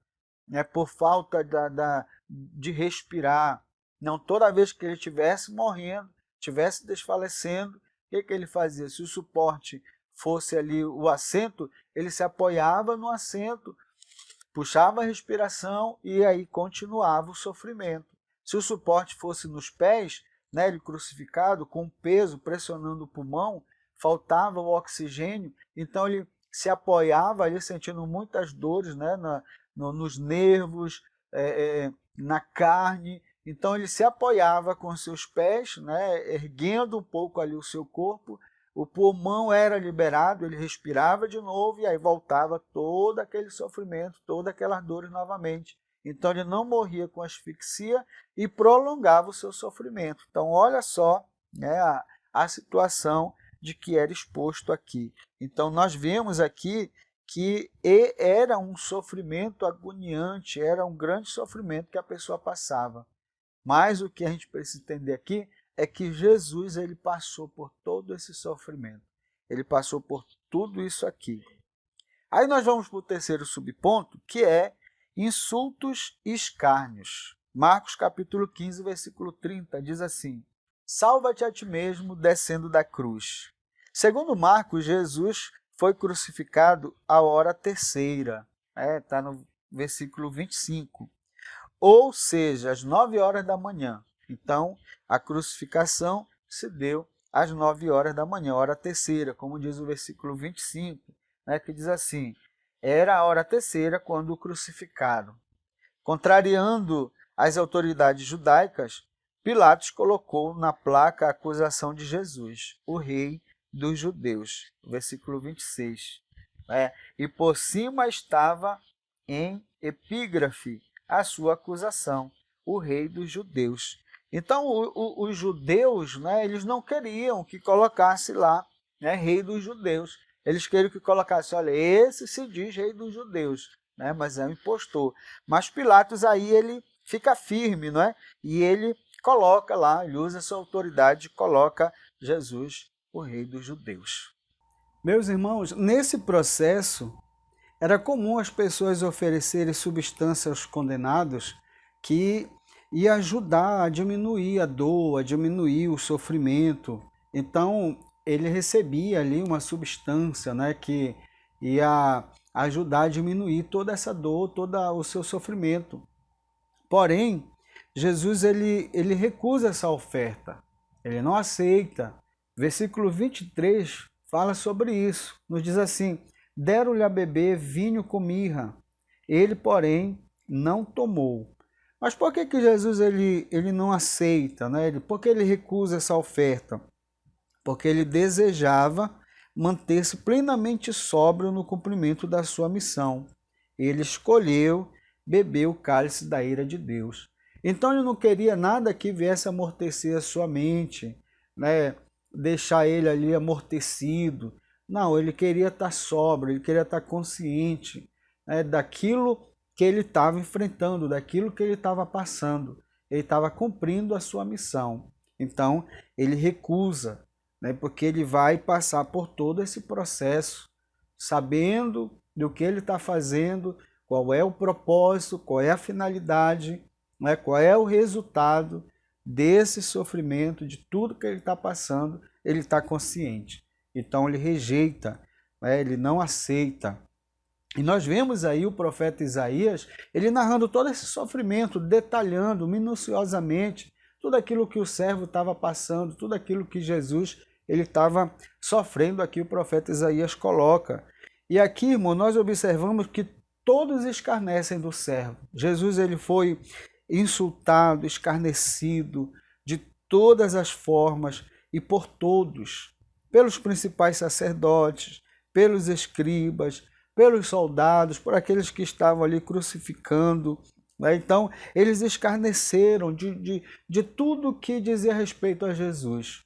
né, por falta de respirar. Não, toda vez que ele estivesse morrendo, estivesse desfalecendo, o que ele fazia? Se o suporte fosse ali o assento, ele se apoiava no assento, puxava a respiração e aí continuava o sofrimento. Se o suporte fosse nos pés, né, ele crucificado, com peso pressionando o pulmão, faltava o oxigênio, então ele se apoiava ali sentindo muitas dores, né, nos nervos, na carne. Então ele se apoiava com seus pés, né, erguendo um pouco ali o seu corpo, o pulmão era liberado, ele respirava de novo e aí voltava todo aquele sofrimento, todas aquelas dores novamente. Então ele não morria com asfixia e prolongava o seu sofrimento. Então olha só, né, a situação de que era exposto aqui. Então nós vemos aqui que era um sofrimento agoniante, era um grande sofrimento que a pessoa passava. Mas o que a gente precisa entender aqui é que Jesus ele passou por todo esse sofrimento. Ele passou por tudo isso aqui. Aí nós vamos para o terceiro subponto, que é insultos e escárnios. Marcos capítulo 15, versículo 30, diz assim: salva-te a ti mesmo descendo da cruz. Segundo Marcos, Jesus foi crucificado à hora terceira. Está no versículo 25. Ou seja, às 9 horas da manhã. Então, a crucificação se deu às 9 horas da manhã, hora terceira, como diz o versículo 25, né, que diz assim: era a hora terceira quando o crucificaram. Contrariando as autoridades judaicas, Pilatos colocou na placa a acusação de Jesus, o rei dos judeus, versículo 26. E por cima estava em epígrafe a sua acusação, o rei dos judeus. Então, os judeus, né, eles não queriam que colocasse lá, né, rei dos judeus. Eles queriam que colocasse, olha, esse se diz rei dos judeus, né, mas é um impostor. Mas Pilatos aí ele fica firme, não é? E ele coloca lá, ele usa sua autoridade e coloca Jesus, o rei dos judeus. Meus irmãos, nesse processo, era comum as pessoas oferecerem substância aos condenados que ia ajudar a diminuir a dor, a diminuir o sofrimento. Então, ele recebia ali uma substância, né, que ia ajudar a diminuir toda essa dor, todo o seu sofrimento. Porém, Jesus ele recusa essa oferta, ele não aceita. Versículo 23 fala sobre isso, nos diz assim: deram-lhe a beber vinho com mirra, ele, porém, não tomou. Mas por que Jesus ele não aceita, né? Por que ele recusa essa oferta? Porque ele desejava manter-se plenamente sóbrio no cumprimento da sua missão. Ele escolheu beber o cálice da ira de Deus. Então ele não queria nada que viesse a amortecer a sua mente, né? Deixar ele ali amortecido. Não, ele queria estar sóbrio, ele queria estar consciente, né, daquilo que ele estava enfrentando, daquilo que ele estava passando. Ele estava cumprindo a sua missão. Então, ele recusa, né, porque ele vai passar por todo esse processo, sabendo do que ele está fazendo, qual é o propósito, qual é a finalidade, né, qual é o resultado desse sofrimento, de tudo que ele está passando, ele está consciente. Então ele rejeita, né? Ele não aceita. E nós vemos aí o profeta Isaías, ele narrando todo esse sofrimento, detalhando minuciosamente tudo aquilo que o servo estava passando, tudo aquilo que Jesus ele estava sofrendo, aqui o profeta Isaías coloca. E aqui, irmão, nós observamos que todos escarnecem do servo. Jesus ele foi insultado, escarnecido de todas as formas e por todos. Pelos principais sacerdotes, pelos escribas, pelos soldados, por aqueles que estavam ali crucificando. Né? Então, eles escarneceram de tudo que dizia respeito a Jesus.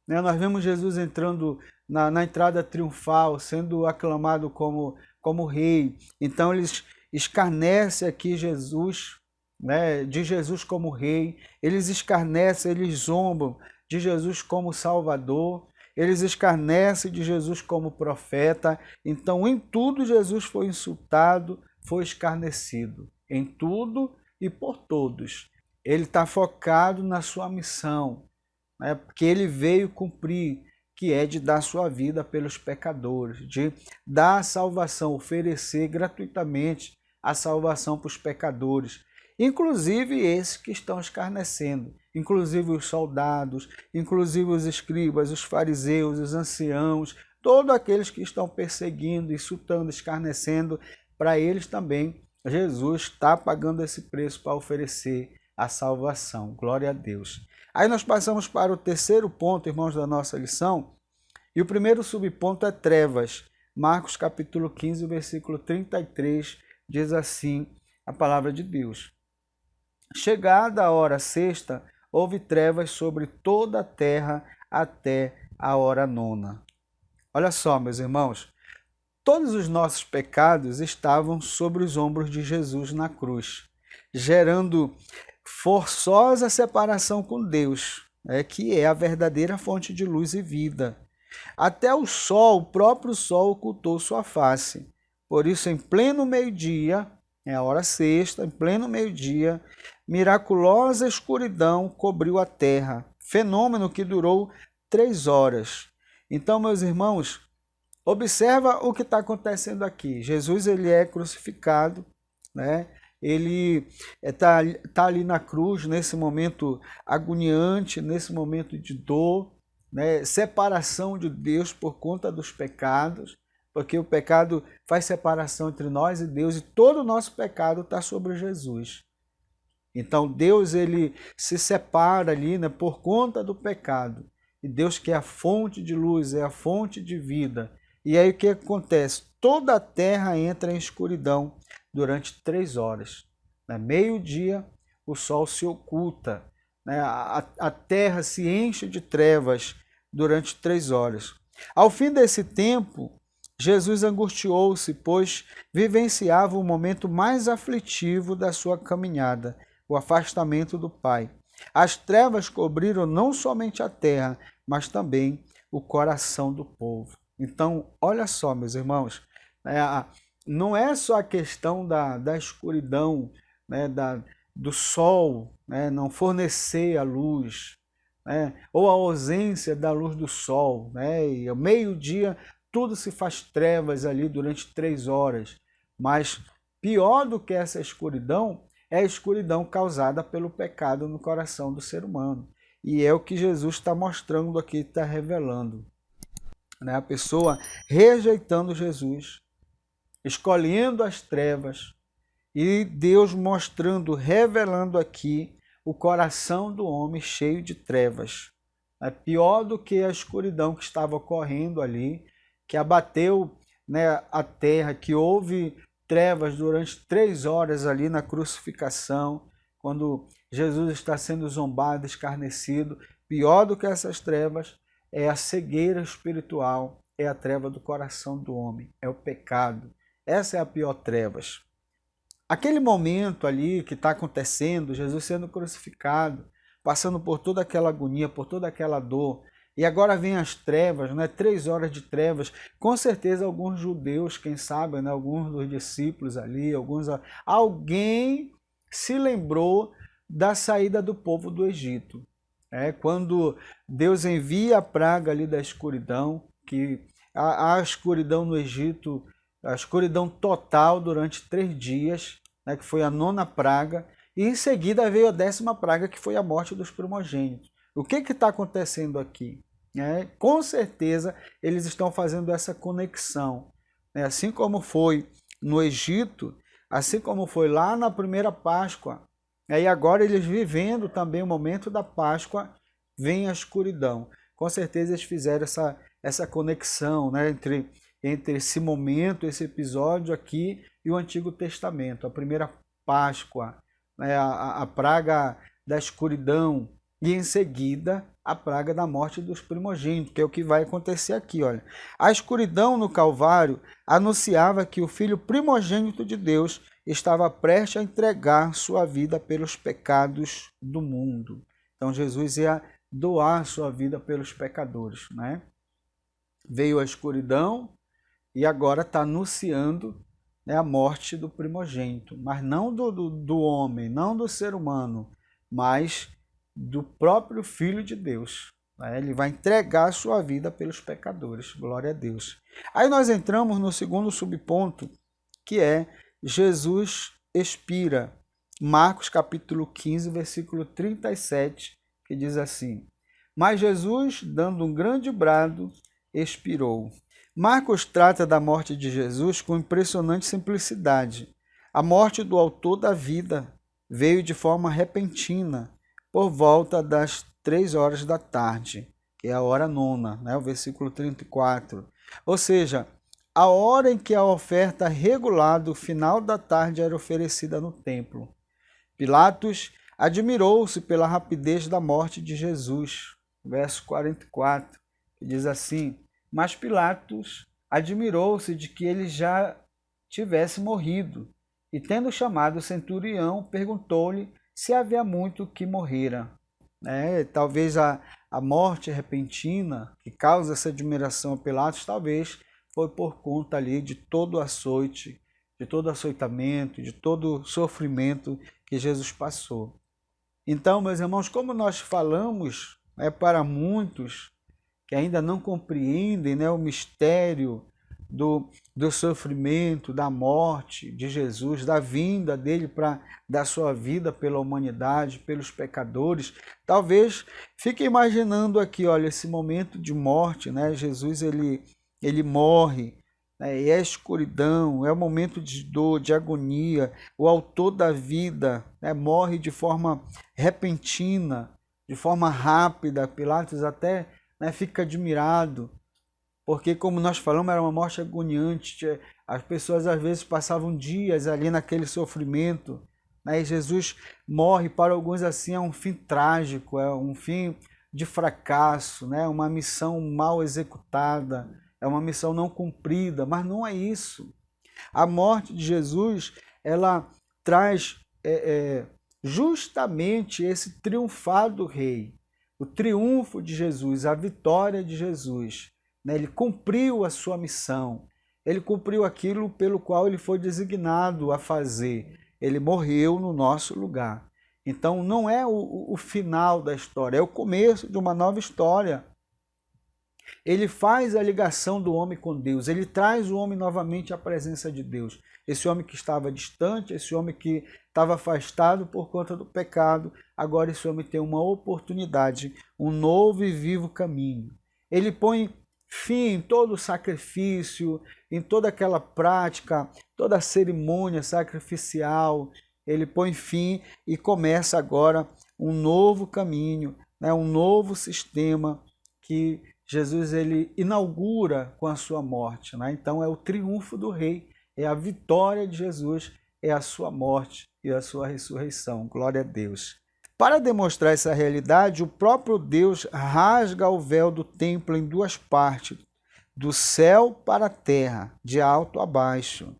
Né? Nós vemos Jesus entrando na entrada triunfal, sendo aclamado como rei. Então, eles escarnecem aqui Jesus, né? De Jesus como rei. Eles escarnecem, eles zombam de Jesus como Salvador. Eles escarnecem de Jesus como profeta. Então, em tudo, Jesus foi insultado, foi escarnecido. Em tudo e por todos. Ele está focado na sua missão, né? Porque ele veio cumprir, que é de dar sua vida pelos pecadores, de dar a salvação, oferecer gratuitamente a salvação para os pecadores. Inclusive esses que estão escarnecendo, inclusive os soldados, inclusive os escribas, os fariseus, os anciãos, todos aqueles que estão perseguindo, insultando, escarnecendo, para eles também Jesus está pagando esse preço para oferecer a salvação. Glória a Deus. Aí nós passamos para o terceiro ponto, irmãos, da nossa lição, e o primeiro subponto é trevas. Marcos capítulo 15, versículo 33, diz assim a palavra de Deus: chegada a hora sexta, houve trevas sobre toda a terra até a hora nona. Olha só, meus irmãos, todos os nossos pecados estavam sobre os ombros de Jesus na cruz, gerando forçosa separação com Deus, que é a verdadeira fonte de luz e vida. Até o sol, o próprio sol, ocultou sua face. Por isso, em pleno meio-dia, é a hora sexta, em pleno meio-dia, miraculosa escuridão cobriu a terra, fenômeno que durou 3 horas. Então, meus irmãos, observa o que está acontecendo aqui. Jesus ele é crucificado, né? Ele está ali na cruz, nesse momento agoniante, nesse momento de dor, né? Separação de Deus por conta dos pecados, porque o pecado faz separação entre nós e Deus, e todo o nosso pecado está sobre Jesus. Então Deus ele se separa ali, né, por conta do pecado. E Deus que é a fonte de luz, é a fonte de vida. E aí o que acontece? Toda a terra entra em escuridão durante 3 horas. Meio-dia o sol se oculta. né? A terra se enche de trevas durante 3 horas. Ao fim desse tempo, Jesus angustiou-se, pois vivenciava o momento mais aflitivo da sua caminhada, o afastamento do Pai. As trevas cobriram não somente a terra, mas também o coração do povo. Então, olha só, meus irmãos, não é só a questão da escuridão, né, do sol, né, não fornecer a luz, né, ou a ausência da luz do sol, né, e ao meio-dia tudo se faz trevas ali durante 3 horas. Mas pior do que essa escuridão é a escuridão causada pelo pecado no coração do ser humano. E é o que Jesus está mostrando aqui, está revelando. Né? A pessoa rejeitando Jesus, escolhendo as trevas, e Deus mostrando, revelando aqui o coração do homem cheio de trevas. É pior do que a escuridão que estava ocorrendo ali, que abateu, né, a terra, que houve trevas durante 3 horas ali na crucificação, quando Jesus está sendo zombado, escarnecido. Pior do que essas trevas é a cegueira espiritual, é a treva do coração do homem, é o pecado. Essa é a pior trevas. Aquele momento ali que está acontecendo, Jesus sendo crucificado, passando por toda aquela agonia, por toda aquela dor, e agora vem as trevas, né? 3 horas de trevas. Com certeza alguns judeus, quem sabe, né? Alguns dos discípulos ali, alguém se lembrou da saída do povo do Egito. Quando Deus envia a praga ali da escuridão, que a escuridão no Egito, a escuridão total durante 3 dias, né? Que foi a 9ª praga, e em seguida veio a 10ª praga, que foi a morte dos primogênitos. O que está acontecendo aqui? Com certeza eles estão fazendo essa conexão. Assim como foi no Egito, assim como foi lá na primeira Páscoa, e agora eles vivendo também o momento da Páscoa, vem a escuridão. Com certeza eles fizeram essa conexão, né, entre esse momento, esse episódio aqui e o Antigo Testamento. A primeira Páscoa, né, a praga da escuridão, e em seguida a praga da morte dos primogênitos, que é o que vai acontecer aqui. Olha. A escuridão no Calvário anunciava que o Filho primogênito de Deus estava prestes a entregar sua vida pelos pecados do mundo. Então Jesus ia doar sua vida pelos pecadores. Né? Veio a escuridão e agora está anunciando, né, a morte do primogênito, mas não do homem, não do ser humano, mas do próprio Filho de Deus. Ele vai entregar a sua vida pelos pecadores. Glória a Deus. Aí nós entramos no segundo subponto, que é Jesus expira. Marcos capítulo 15, versículo 37, que diz assim: Mas Jesus, dando um grande brado, expirou. Marcos trata da morte de Jesus com impressionante simplicidade. A morte do autor da vida veio de forma repentina, por volta das 3 horas da tarde, que é a hora 9ª, né? O versículo 34. Ou seja, a hora em que a oferta regular do final da tarde era oferecida no templo. Pilatos admirou-se pela rapidez da morte de Jesus. Verso 44, que diz assim: Mas Pilatos admirou-se de que ele já tivesse morrido, e tendo chamado o centurião, perguntou-lhe se havia muito que morrera. Talvez a morte repentina que causa essa admiração a Pilatos, talvez foi por conta ali de todo o açoite, de todo o açoitamento, de todo o sofrimento que Jesus passou. Então, meus irmãos, como nós falamos, para muitos que ainda não compreendem, né, o mistério do sofrimento, da morte de Jesus, da vinda dele para dar sua vida pela humanidade, pelos pecadores, talvez fique imaginando aqui, olha, esse momento de morte, né? Jesus ele morre, né? E é escuridão, é um momento de dor, de agonia. O autor da vida, né, morre de forma repentina, de forma rápida. Pilatos até, né, fica admirado, porque, como nós falamos, era uma morte agoniante. As pessoas, às vezes, passavam dias ali naquele sofrimento, né? E Jesus morre, para alguns assim, é um fim trágico, é um fim de fracasso, né? Uma missão mal executada, é uma missão não cumprida, mas não é isso. A morte de Jesus, ela traz justamente esse triunfar do rei, o triunfo de Jesus, a vitória de Jesus, né? Ele cumpriu a sua missão, ele cumpriu aquilo pelo qual ele foi designado a fazer, ele morreu no nosso lugar. Então não é o final da história, é o começo de uma nova história. Ele faz a ligação do homem com Deus, ele traz o homem novamente à presença de Deus. Esse homem que estava distante, esse homem que estava afastado por conta do pecado, agora esse homem tem uma oportunidade, um novo e vivo caminho. Ele põe fim em todo o sacrifício, em toda aquela prática, toda a cerimônia sacrificial, ele põe fim e começa agora um novo caminho, né, um novo sistema que Jesus ele inaugura com a sua morte, né? Então é o triunfo do rei, é a vitória de Jesus, é a sua morte e a sua ressurreição. Glória a Deus. Para demonstrar essa realidade, o próprio Deus rasga o véu do templo em duas partes, do céu para a terra, de alto a baixo.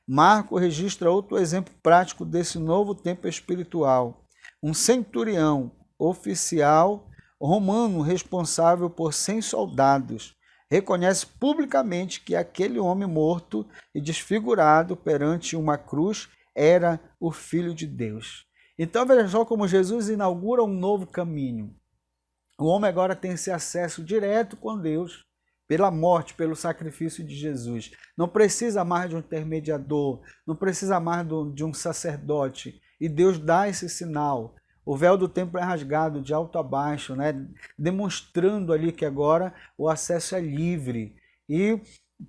Marcos registra outro exemplo prático desse novo tempo espiritual. Um centurião, oficial romano responsável por 100 soldados, reconhece publicamente que aquele homem morto e desfigurado perante uma cruz era o Filho de Deus. Então veja só como Jesus inaugura um novo caminho. O homem agora tem esse acesso direto com Deus, pela morte, pelo sacrifício de Jesus. Não precisa mais de um intermediador, não precisa mais de um sacerdote. E Deus dá esse sinal. O véu do templo é rasgado de alto a baixo, né? Demonstrando ali que agora o acesso é livre. E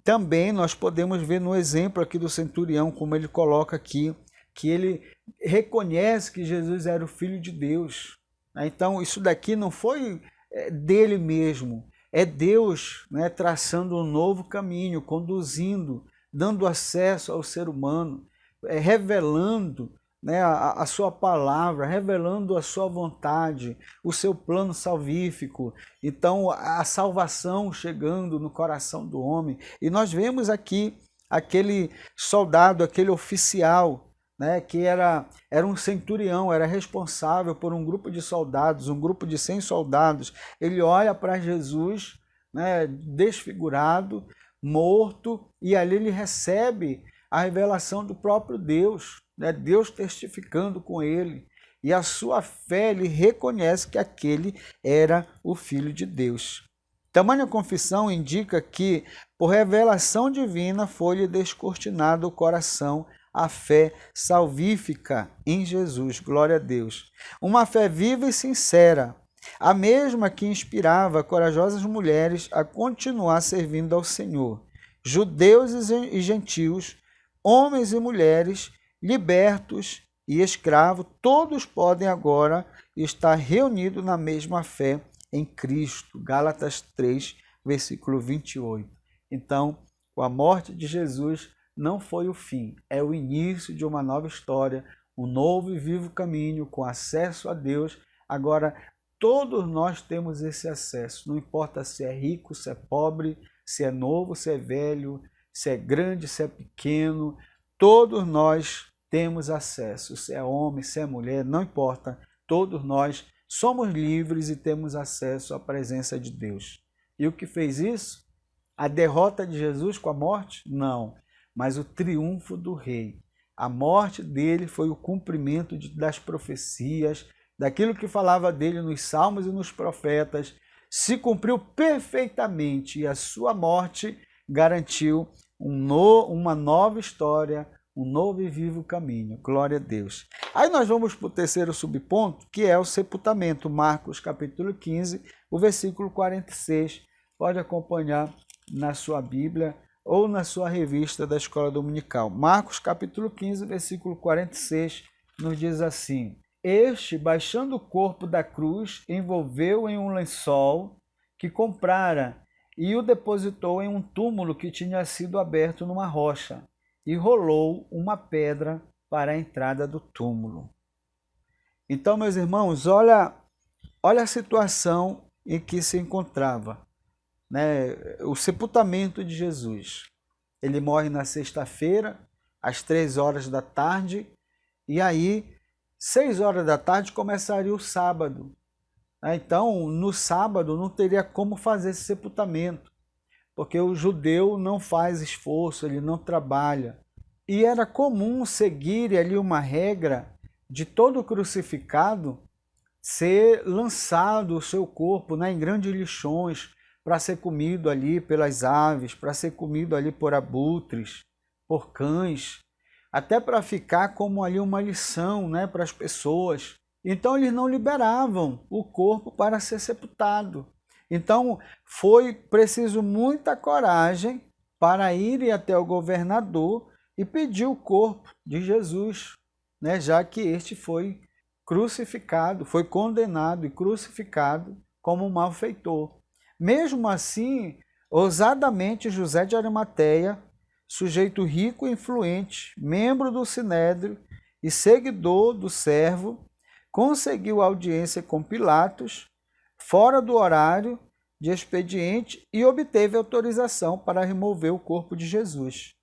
também nós podemos ver no exemplo aqui do centurião, como ele coloca aqui, que ele reconhece que Jesus era o Filho de Deus. Então isso daqui não foi dele mesmo, é Deus, né, traçando um novo caminho, conduzindo, dando acesso ao ser humano, revelando, né, a sua palavra, revelando a sua vontade, o seu plano salvífico. Então a salvação chegando no coração do homem. E nós vemos aqui aquele soldado, aquele oficial, né, que era um centurião, era responsável por um grupo de soldados, um grupo de 100 soldados. Ele olha para Jesus, né, desfigurado, morto, e ali ele recebe a revelação do próprio Deus, né, Deus testificando com ele. E a sua fé, ele reconhece que aquele era o Filho de Deus. Tamanha confissão indica que, por revelação divina, foi-lhe descortinado o coração a fé salvífica em Jesus. Glória a Deus. Uma fé viva e sincera, a mesma que inspirava corajosas mulheres a continuar servindo ao Senhor. Judeus e gentios, homens e mulheres, libertos e escravos, todos podem agora estar reunidos na mesma fé em Cristo. Gálatas 3, versículo 28. Então, com a morte de Jesus, não foi o fim, é o início de uma nova história, um novo e vivo caminho com acesso a Deus. Agora, todos nós temos esse acesso, não importa se é rico, se é pobre, se é novo, se é velho, se é grande, se é pequeno, todos nós temos acesso, se é homem, se é mulher, não importa, todos nós somos livres e temos acesso à presença de Deus. E o que fez isso? A derrota de Jesus com a morte? Não. Mas o triunfo do rei. A morte dele foi o cumprimento das profecias, daquilo que falava dele nos salmos e nos profetas, se cumpriu perfeitamente e a sua morte garantiu uma nova história, um novo e vivo caminho. Glória a Deus. Aí nós vamos para o terceiro subponto, que é o sepultamento. Marcos capítulo 15, o versículo 46. Pode acompanhar na sua Bíblia ou na sua revista da Escola Dominical. Marcos capítulo 15, versículo 46, nos diz assim: Este, baixando o corpo da cruz, envolveu em um lençol que comprara e o depositou em um túmulo que tinha sido aberto numa rocha, e rolou uma pedra para a entrada do túmulo. Então, meus irmãos, olha a situação em que se encontrava, né? O sepultamento de Jesus. Ele morre na sexta-feira, às 3 horas da tarde, e aí, 6 horas da tarde, começaria o sábado. Então, no sábado, não teria como fazer esse sepultamento, porque o judeu não faz esforço, ele não trabalha. E era comum seguir ali uma regra de todo crucificado ser lançado o seu corpo, né, em grandes lixões, para ser comido ali pelas aves, para ser comido ali por abutres, por cães, até para ficar como ali uma lição, né, para as pessoas. Então eles não liberavam o corpo para ser sepultado. Então foi preciso muita coragem para ir até o governador e pedir o corpo de Jesus, né, já que este foi crucificado, foi condenado e crucificado como um malfeitor. Mesmo assim, ousadamente José de Arimateia, sujeito rico e influente, membro do Sinédrio e seguidor do servo, conseguiu audiência com Pilatos, fora do horário de expediente, e obteve autorização para remover o corpo de Jesus.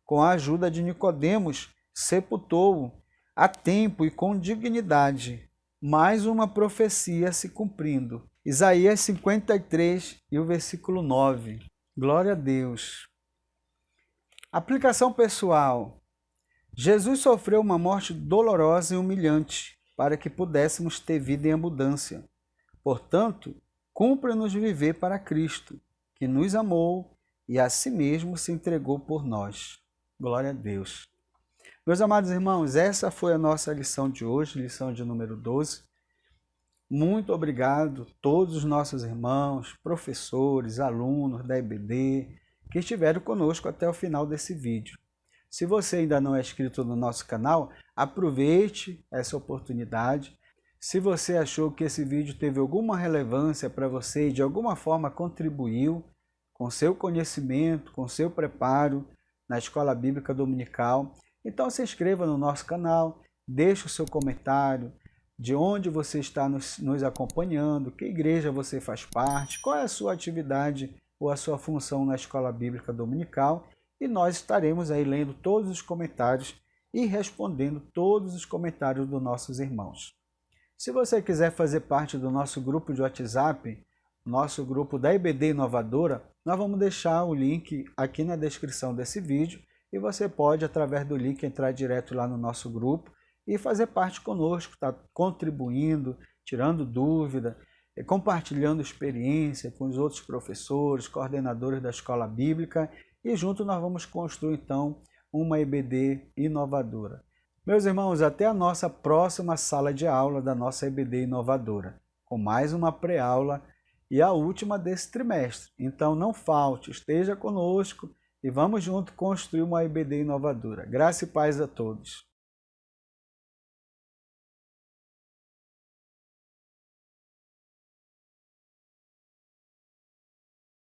Com a ajuda de Nicodemos, sepultou-o a tempo e com dignidade. Mais uma profecia se cumprindo. Isaías 53 e o versículo 9. Glória a Deus. Aplicação pessoal. Jesus sofreu uma morte dolorosa e humilhante para que pudéssemos ter vida em abundância. Portanto, cumpre-nos viver para Cristo, que nos amou e a si mesmo se entregou por nós. Glória a Deus. Meus amados irmãos, essa foi a nossa lição de hoje, lição de número 12. Muito obrigado a todos os nossos irmãos, professores, alunos da EBD, que estiveram conosco até o final desse vídeo. Se você ainda não é inscrito no nosso canal, aproveite essa oportunidade. Se você achou que esse vídeo teve alguma relevância para você e de alguma forma contribuiu com seu conhecimento, com seu preparo na Escola Bíblica Dominical, então se inscreva no nosso canal, deixe o seu comentário, de onde você está nos acompanhando, que igreja você faz parte, qual é a sua atividade ou a sua função na Escola Bíblica Dominical, e nós estaremos aí lendo todos os comentários e respondendo todos os comentários dos nossos irmãos. Se você quiser fazer parte do nosso grupo de WhatsApp, nosso grupo da EBD Inovadora, nós vamos deixar o link aqui na descrição desse vídeo e você pode, através do link, entrar direto lá no nosso grupo e fazer parte conosco, tá contribuindo, tirando dúvida, compartilhando experiência com os outros professores, coordenadores da Escola Bíblica, e junto nós vamos construir então uma EBD inovadora. Meus irmãos, até a nossa próxima sala de aula da nossa EBD inovadora, com mais uma pré-aula e a última desse trimestre. Então não falte, esteja conosco e vamos junto construir uma EBD inovadora. Graça e paz a todos.